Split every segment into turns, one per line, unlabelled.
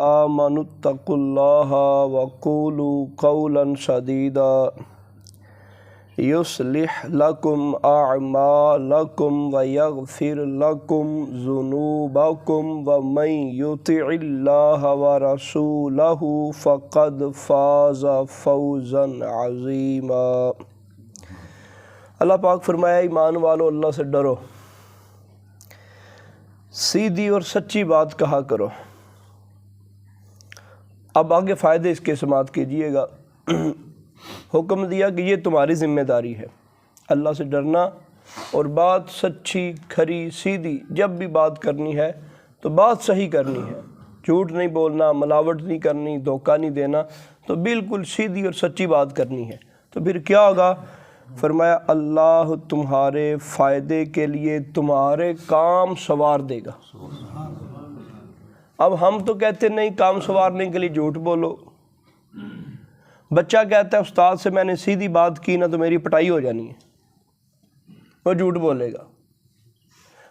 آمنوا اتقوا اللہ وقولوا قولا سدیدا یصلح لکم اعمالکم ویغفر لکم ذنوبکم ومن یطع اللہ ورسولہ فقد فاز فوزا عظیما۔ اللہ پاک فرمایا ایمان والو اللہ سے ڈرو، سیدھی اور سچی بات کہا کرو۔ اب آگے فائدے اس کے سماعت کیجئے گا۔ حکم دیا کہ یہ تمہاری ذمہ داری ہے، اللہ سے ڈرنا اور بات سچی کھری سیدھی، جب بھی بات کرنی ہے تو بات صحیح کرنی ہے، جھوٹ نہیں بولنا، ملاوٹ نہیں کرنی، دھوکہ نہیں دینا، تو بالکل سیدھی اور سچی بات کرنی ہے۔ تو پھر کیا ہوگا؟ فرمایا اللہ تمہارے فائدے کے لیے تمہارے کام سنوار دے گا۔ اب ہم تو کہتے نہیں کام سنوارنے کے لیے جھوٹ بولو۔ بچہ کہتا ہے استاد سے میں نے سیدھی بات کی نا تو میری پٹائی ہو جانی ہے، وہ جھوٹ بولے گا۔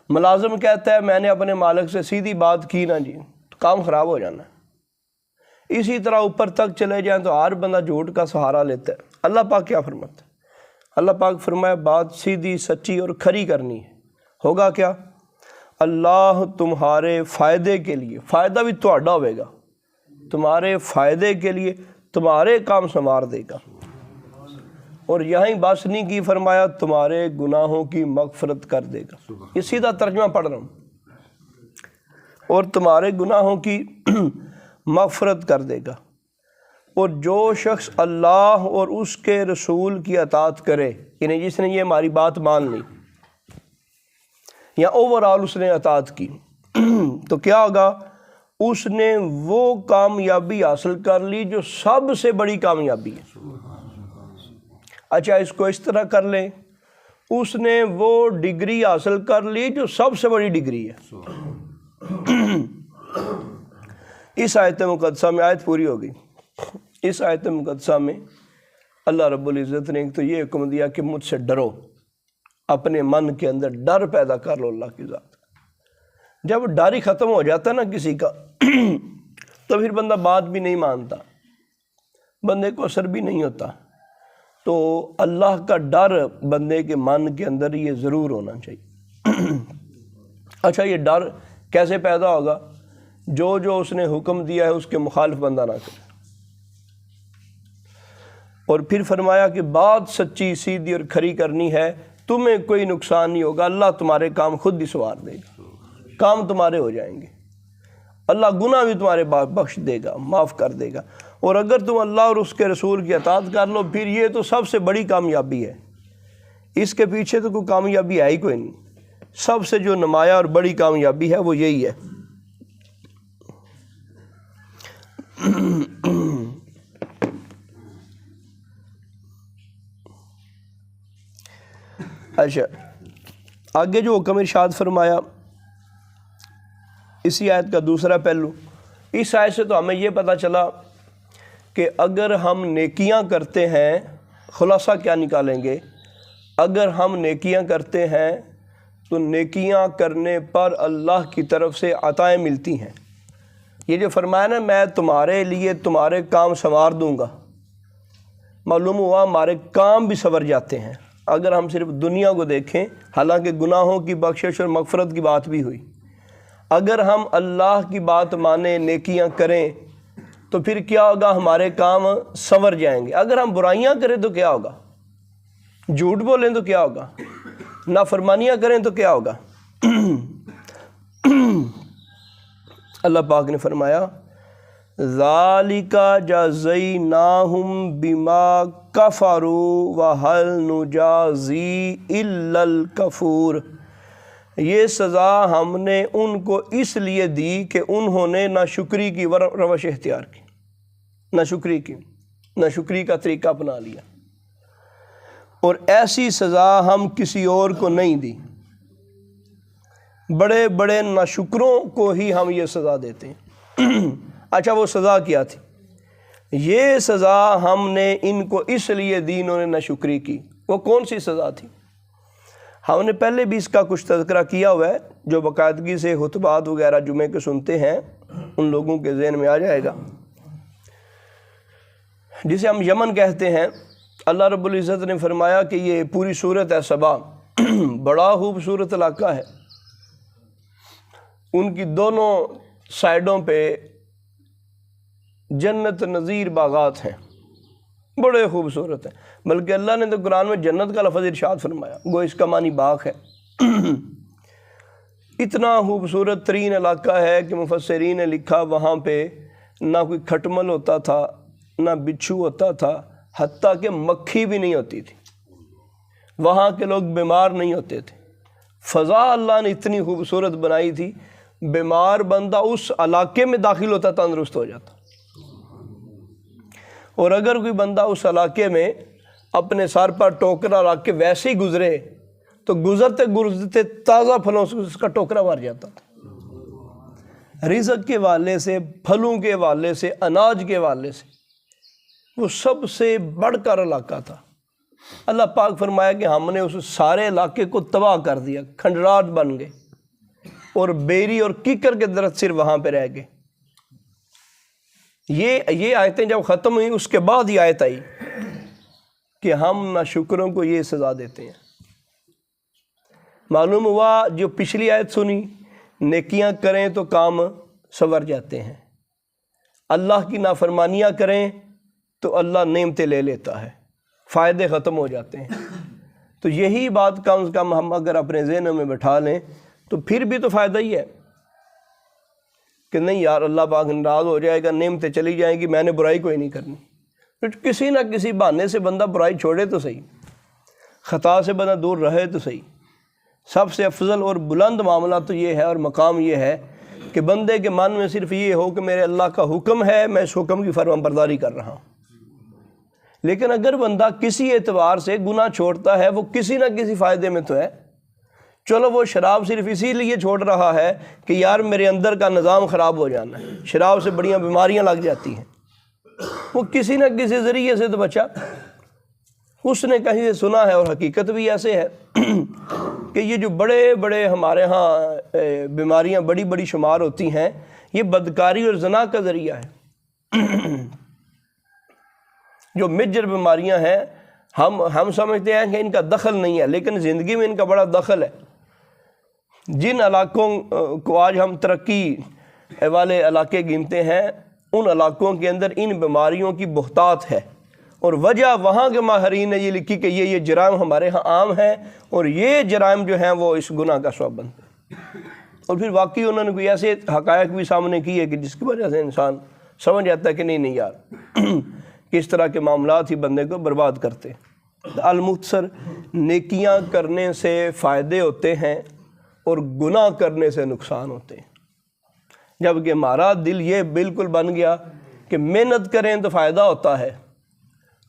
ملازم کہتا ہے میں نے اپنے مالک سے سیدھی بات کی نا جی تو کام خراب ہو جانا ہے۔ اسی طرح اوپر تک چلے جائیں تو ہر بندہ جھوٹ کا سہارا لیتا ہے۔ اللہ پاک کیا فرماتا ہے؟ اللہ پاک فرمایا بات سیدھی سچی اور کھری کرنی ہے۔ ہوگا کیا؟ اللہ تمہارے فائدے کے لیے، فائدہ بھی تہاڈا ہوئے گا، تمہارے فائدے کے لیے تمہارے کام سنوار دے گا۔ اور یہیں بس نہیں کی، فرمایا تمہارے گناہوں کی مغفرت کر دے گا۔ یہ سیدھا ترجمہ پڑھ رہا ہوں، اور تمہارے گناہوں کی مغفرت کر دے گا۔ اور جو شخص اللہ اور اس کے رسول کی اطاعت کرے، یعنی جس نے یہ ہماری بات مان لی یا اوورآل اس نے اطاعت کی، تو کیا ہوگا؟ اس نے وہ کامیابی حاصل کر لی جو سب سے بڑی کامیابی ہے۔ اچھا اس کو اس طرح کر لیں، اس نے وہ ڈگری حاصل کر لی جو سب سے بڑی ڈگری ہے۔ اس آیت مقدسہ میں، آیت پوری ہو گئی، اس آیت مقدسہ میں اللہ رب العزت نے ایک تو یہ حکم دیا کہ مجھ سے ڈرو، اپنے من کے اندر ڈر پیدا کر لو اللہ کی ذات۔ جب ڈر ہی ختم ہو جاتا ہے نا کسی کا تو پھر بندہ بات بھی نہیں مانتا، بندے کو اثر بھی نہیں ہوتا۔ تو اللہ کا ڈر بندے کے من کے اندر یہ ضرور ہونا چاہیے۔ اچھا یہ ڈر کیسے پیدا ہوگا؟ جو اس نے حکم دیا ہے اس کے مخالف بندہ نہ کرے۔ اور پھر فرمایا کہ بات سچی سیدھی اور کھری کرنی ہے، تمہیں کوئی نقصان نہیں ہوگا، اللہ تمہارے کام خود ہی سنوار دے گا، کام تمہارے ہو جائیں گے، اللہ گناہ بھی تمہارے بخش دے گا، معاف کر دے گا۔ اور اگر تم اللہ اور اس کے رسول کی اطاعت کر لو پھر یہ تو سب سے بڑی کامیابی ہے، اس کے پیچھے تو کوئی کامیابی ہے ہی کوئی نہیں۔ سب سے جو نمایاں اور بڑی کامیابی ہے وہ یہی ہے۔ اچھا آگے جو حکم ارشاد فرمایا، اسی آیت کا دوسرا پہلو، اس آیت سے تو ہمیں یہ پتہ چلا کہ اگر ہم نیکیاں کرتے ہیں، خلاصہ کیا نکالیں گے؟ اگر ہم نیکیاں کرتے ہیں تو نیکیاں کرنے پر اللہ کی طرف سے عطائیں ملتی ہیں۔ یہ جو فرمایا نا میں تمہارے لیے تمہارے کام سنوار دوں گا، معلوم ہوا ہمارے کام بھی سنور جاتے ہیں اگر ہم صرف دنیا کو دیکھیں، حالانکہ گناہوں کی بخشش اور مغفرت کی بات بھی ہوئی۔ اگر ہم اللہ کی بات مانیں، نیکیاں کریں تو پھر کیا ہوگا؟ ہمارے کام سنور جائیں گے۔ اگر ہم برائیاں کریں تو کیا ہوگا؟ جھوٹ بولیں تو کیا ہوگا؟ نافرمانیاں کریں تو کیا ہوگا؟ اللہ پاک نے فرمایا ذَلِكَ جَزَيْنَاهُمْ بِمَا كَفَرُوا وَهَلْ نُجَازِي إِلَّا الْكَفُورَ، یہ سزا ہم نے ان کو اس لیے دی کہ انہوں نے ناشکری کی روش اختیار کی، ناشکری کا طریقہ اپنا لیا، اور ایسی سزا ہم کسی اور کو نہیں دی۔ بڑے بڑے ناشکروں کو ہی ہم یہ سزا دیتے ہیں۔ اچھا وہ سزا کیا تھی؟ یہ سزا ہم نے ان کو اس لیے دی، انہوں نے ناشکری کی۔ وہ کون سی سزا تھی؟ ہم نے پہلے بھی اس کا کچھ تذکرہ کیا ہوا ہے، جو باقاعدگی سے خطبات وغیرہ جمعے کے سنتے ہیں ان لوگوں کے ذہن میں آ جائے گا، جسے ہم یمن کہتے ہیں۔ اللہ رب العزت نے فرمایا کہ یہ پوری صورت ہے سبا، بڑا خوبصورت علاقہ ہے، ان کی دونوں سائڈوں پہ جنت نظیر باغات ہیں، بڑے خوبصورت ہیں، بلکہ اللہ نے تو قرآن میں جنت کا لفظ ارشاد فرمایا، گو اس کا معنی باغ ہے۔ اتنا خوبصورت ترین علاقہ ہے کہ مفسرین نے لکھا وہاں پہ نہ کوئی کھٹمل ہوتا تھا، نہ بچھو ہوتا تھا، حتیٰ کہ مکھی بھی نہیں ہوتی تھی، وہاں کے لوگ بیمار نہیں ہوتے تھے۔ فضا اللہ نے اتنی خوبصورت بنائی تھی، بیمار بندہ اس علاقے میں داخل ہوتا تندرست ہو جاتا، اور اگر کوئی بندہ اس علاقے میں اپنے سر پر ٹوکرا رکھ کے ویسے ہی گزرے تو گزرتے گزرتے تازہ پھلوں سے اس کا ٹوکرا بھر جاتا تھا۔ رزق کے حوالے سے، پھلوں کے حوالے سے، اناج کے حوالے سے وہ سب سے بڑھ کر علاقہ تھا۔ اللہ پاک فرمایا کہ ہم نے اس سارے علاقے کو تباہ کر دیا، کھنڈرات بن گئے، اور بیری اور کیکر کے درخت صرف وہاں پہ رہ گئے۔ یہ آیتیں جب ختم ہوئی اس کے بعد یہ آیت آئی کہ ہم ناشکروں کو یہ سزا دیتے ہیں۔ معلوم ہوا جو پچھلی آیت سنی، نیکیاں کریں تو کام سنور جاتے ہیں، اللہ کی نافرمانیاں کریں تو اللہ نعمتیں لے لیتا ہے، فائدے ختم ہو جاتے ہیں۔ تو یہی بات کم از کم ہم اگر اپنے ذہنوں میں بٹھا لیں تو پھر بھی تو فائدہ ہی ہے کہ نہیں یار اللہ پاک ناراض ہو جائے گا، نعمتیں چلی جائیں گی، میں نے برائی کوئی نہیں کرنی۔ کسی نہ کسی بہانے سے بندہ برائی چھوڑے تو صحیح، خطا سے بندہ دور رہے تو صحیح۔ سب سے افضل اور بلند معاملہ تو یہ ہے اور مقام یہ ہے کہ بندے کے من میں صرف یہ ہو کہ میرے اللہ کا حکم ہے، میں اس حکم کی فرمان برداری کر رہا ہوں۔ لیکن اگر بندہ کسی اعتبار سے گناہ چھوڑتا ہے، وہ کسی نہ کسی فائدے میں تو ہے۔ چلو وہ شراب صرف اسی لیے چھوڑ رہا ہے کہ یار میرے اندر کا نظام خراب ہو جانا ہے، شراب سے بڑیاں بیماریاں لگ جاتی ہیں، وہ کسی نہ کسی ذریعے سے تو بچا۔ اس نے کہیں سے سنا ہے، اور حقیقت بھی ایسے ہے کہ یہ جو بڑے بڑے ہمارے ہاں بیماریاں بڑی بڑی شمار ہوتی ہیں، یہ بدکاری اور زنا کا ذریعہ ہے۔ جو میجر بیماریاں ہیں ہم سمجھتے ہیں کہ ان کا دخل نہیں ہے، لیکن زندگی میں ان کا بڑا دخل ہے۔ جن علاقوں کو آج ہم ترقی والے علاقے گنتے ہیں، ان علاقوں کے اندر ان بیماریوں کی بہتات ہے، اور وجہ وہاں کے ماہرین نے یہ لکھی کہ یہ جرائم ہمارے ہاں عام ہیں، اور یہ جرائم جو ہیں وہ اس گناہ کا سبب بنتے ہیں۔ اور پھر واقعی انہوں نے کوئی ایسے حقائق بھی سامنے کیے کہ جس کی وجہ سے انسان سمجھ جاتا ہے کہ نہیں یار کس طرح کے معاملات ہی بندے کو برباد کرتے ہیں۔ المختصر، نیکیاں کرنے سے فائدے ہوتے ہیں اور گناہ کرنے سے نقصان ہوتے ہیں۔ جبکہ ہمارا دل یہ بالکل بن گیا کہ محنت کریں تو فائدہ ہوتا ہے،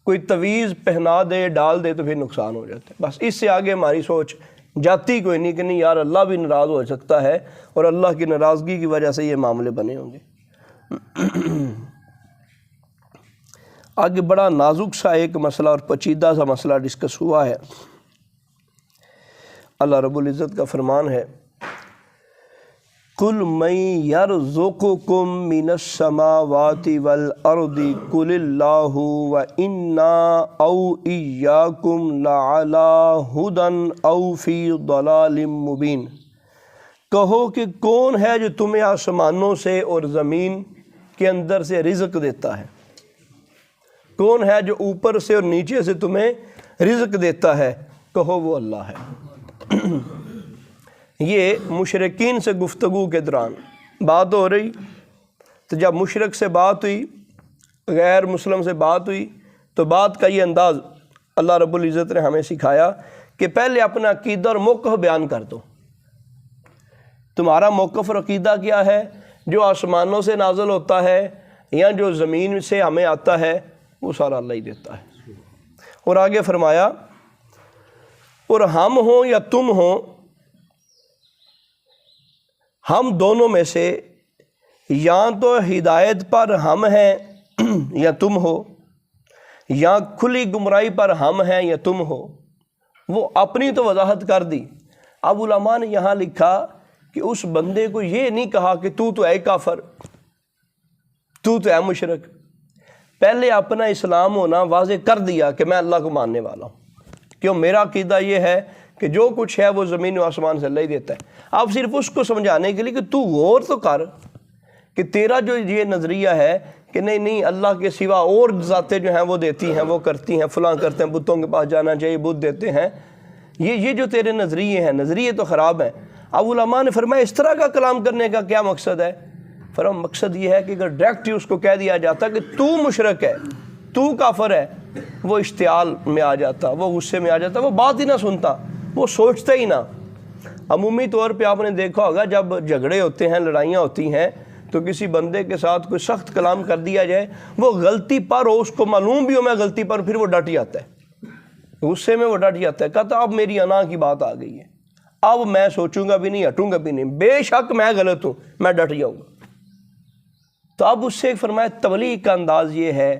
کوئی تویز پہنا دے ڈال دے تو پھر نقصان ہو جاتا ہے۔ بس اس سے آگے ہماری سوچ جاتی کوئی نہیں کہ نہیں یار اللہ بھی ناراض ہو سکتا ہے، اور اللہ کی ناراضگی کی وجہ سے یہ معاملے بنے ہوں گے۔ آگے بڑا نازک سا ایک مسئلہ اور پیچیدہ سا مسئلہ ڈسکس ہوا ہے۔ اللہ رب العزت کا فرمان ہے، قُلْ مَن يَرْزُقُكُم مِّنَ السَّمَاوَاتِ وَالْأَرْضِ قُلِ اللَّهُ وَإِنَّا أَوْ إِيَّاكُمْ لَعَلَىٰ هُدًى أَوْ فِي ضَلَالٍ مُّبِينٍ۔ کہو کہ کون ہے جو تمہیں آسمانوں سے اور زمین کے اندر سے رزق دیتا ہے؟ کون ہے جو اوپر سے اور نیچے سے تمہیں رزق دیتا ہے؟ کہو وہ اللہ ہے۔ یہ مشرکین سے گفتگو کے دوران بات ہو رہی، تو جب مشرک سے بات ہوئی، غیر مسلم سے بات ہوئی، تو بات کا یہ انداز اللہ رب العزت نے ہمیں سکھایا کہ پہلے اپنا عقیدہ اور موقف بیان کر دو۔ تمہارا موقف اور عقیدہ کیا ہے؟ جو آسمانوں سے نازل ہوتا ہے یا جو زمین سے ہمیں آتا ہے وہ سارا اللہ ہی دیتا ہے۔ اور آگے فرمایا، اور ہم ہوں یا تم ہوں، ہم دونوں میں سے یا تو ہدایت پر ہم ہیں یا تم ہو، یا کھلی گمراہی پر ہم ہیں یا تم ہو۔ وہ اپنی تو وضاحت کر دی۔ اب علماء نے یہاں لکھا کہ اس بندے کو یہ نہیں کہا کہ تو ہے کافر، تو ہے مشرک۔ پہلے اپنا اسلام ہونا واضح کر دیا کہ میں اللہ کو ماننے والا ہوں، کیوں میرا عقیدہ یہ ہے کہ جو کچھ ہے وہ زمین و آسمان سے اللہ ہی دیتا ہے۔ آپ صرف اس کو سمجھانے کے لیے کہ تو غور تو کر کہ تیرا جو یہ نظریہ ہے کہ نہیں اللہ کے سوا اور ذاتیں جو ہیں وہ دیتی ہیں، وہ کرتی ہیں، فلاں کرتے ہیں، بتوں کے پاس جانا چاہیے، بت دیتے ہیں، یہ جو تیرے نظریے ہیں، نظریے تو خراب ہیں۔ اب علماء نے فرمایا اس طرح کا کلام کرنے کا کیا مقصد ہے؟ فرمایا مقصد یہ ہے کہ اگر ڈائریکٹ ہی اس کو کہہ دیا جاتا کہ تو مشرک ہے، تو کافر ہے، وہ اشتعال میں آ جاتا، وہ غصے میں آ جاتا، وہ بات ہی نہ سنتا، وہ سوچتا ہی نہ۔ عمومی طور پہ آپ نے دیکھا ہوگا جب جھگڑے ہوتے ہیں، لڑائیاں ہوتی ہیں، تو کسی بندے کے ساتھ کوئی سخت کلام کر دیا جائے، وہ غلطی پر ہو، اس کو معلوم بھی ہو میں غلطی پر، پھر وہ ڈٹ جاتا ہے، غصے میں وہ ڈٹ جاتا ہے، کہتا اب میری انا کی بات آ گئی ہے، اب میں سوچوں گا بھی نہیں، ہٹوں گا بھی نہیں، بے شک میں غلط ہوں، میں ڈٹ جاؤں گا۔ تو اب اس سے فرمایا تبلیغ کا انداز یہ ہے،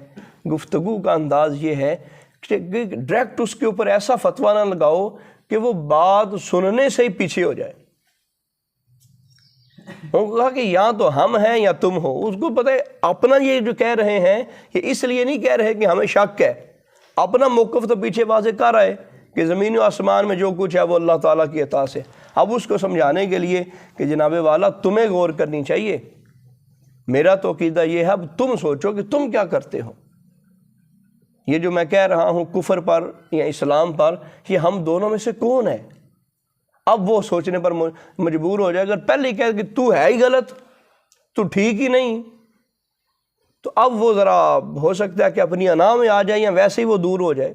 گفتگو کا انداز یہ ہے کہ ڈائریکٹ اس کے اوپر ایسا فتویٰ نہ لگاؤ کہ وہ بات سننے سے ہی پیچھے ہو جائے۔ انہوں نے کہا کہ یا تو ہم ہیں یا تم ہو، اس کو پتہ ہے اپنا یہ جو کہہ رہے ہیں کہ اس لیے نہیں کہہ رہے کہ ہمیں شک ہے، اپنا موقف تو پیچھے واضح کر رہا ہے کہ زمین و آسمان میں جو کچھ ہے وہ اللہ تعالیٰ کی عطا سے۔ اب اس کو سمجھانے کے لیے کہ جناب والا تمہیں غور کرنی چاہیے، میرا تو عقیدہ یہ ہے، اب تم سوچو کہ تم کیا کرتے ہو، یہ جو میں کہہ رہا ہوں کفر پر یا اسلام پر، یہ ہم دونوں میں سے کون ہے؟ اب وہ سوچنے پر مجبور ہو جائے۔ اگر پہلے ہی کہہ کہ تو ہے ہی غلط، تو ٹھیک ہی نہیں، تو اب وہ ذرا ہو سکتا ہے کہ اپنی انا میں آ جائے یا ویسے ہی وہ دور ہو جائے۔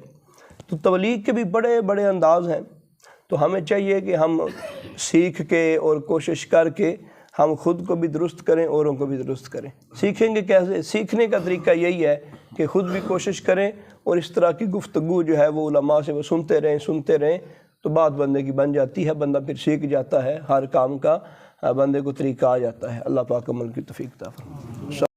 تو تبلیغ کے بھی بڑے بڑے انداز ہیں، تو ہمیں چاہیے کہ ہم سیکھ کے اور کوشش کر کے ہم خود کو بھی درست کریں، اوروں کو بھی درست کریں۔ سیکھیں گے کیسے؟ سیکھنے کا طریقہ یہی ہے کہ خود بھی کوشش کریں، اور اس طرح کی گفتگو جو ہے وہ علماء سے وہ سنتے رہیں، تو بات بندے کی بن جاتی ہے، بندہ پھر سیکھ جاتا ہے، ہر کام کا بندے کو طریقہ آ جاتا ہے۔ اللہ پاک عمل کی توفیق عطا فرمائے۔